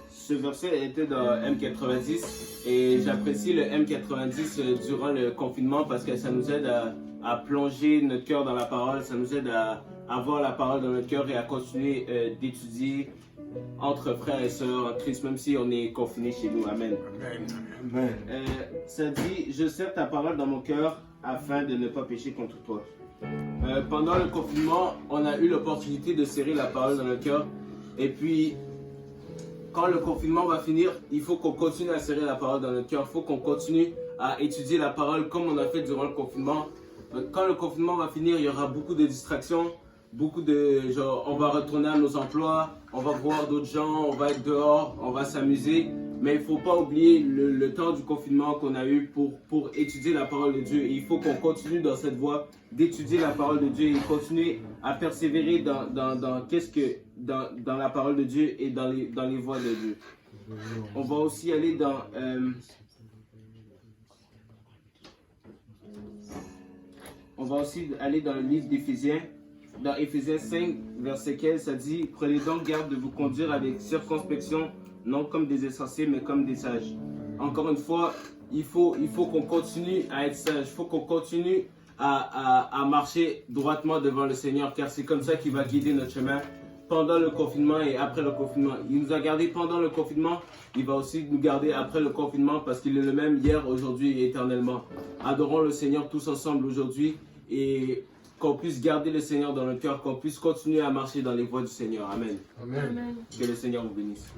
Ce verset était dans M90 et j'apprécie le M90 durant le confinement parce que ça nous aide à plonger notre cœur dans la parole, ça nous aide à avoir la parole dans notre cœur et à continuer d'étudier entre frères et sœurs en Christ, même si on est confinés chez nous. Amen. Amen. Ça dit, je serre ta parole dans mon cœur afin de ne pas pécher contre toi. Pendant le confinement, on a eu l'opportunité de serrer la parole dans notre cœur. Et puis, quand le confinement va finir, il faut qu'on continue à serrer la parole dans notre cœur. Il faut qu'on continue à étudier la parole comme on a fait durant le confinement. Quand le confinement va finir, il y aura beaucoup de distractions. On va retourner à nos emplois, on va voir d'autres gens, on va être dehors, on va s'amuser. Mais il ne faut pas oublier le temps du confinement qu'on a eu pour étudier la parole de Dieu. Et il faut qu'on continue dans cette voie d'étudier la parole de Dieu et continuer à persévérer dans la parole de Dieu et dans les voies de Dieu. On va aussi aller dans le livre d'Éphésiens. Dans Éphésiens 5, verset 15, ça dit « Prenez donc garde de vous conduire avec circonspection, non comme des insensés, mais comme des sages. » Encore une fois, il faut qu'on continue à être sage. Il faut qu'on continue à marcher droitement devant le Seigneur, car c'est comme ça qu'il va guider notre chemin pendant le confinement et après le confinement. Il nous a gardés pendant le confinement, il va aussi nous garder après le confinement, parce qu'il est le même hier, aujourd'hui et éternellement. Adorons le Seigneur tous ensemble aujourd'hui et qu'on puisse garder le Seigneur dans notre cœur, qu'on puisse continuer à marcher dans les voies du Seigneur. Amen. Amen. Que le Seigneur vous bénisse.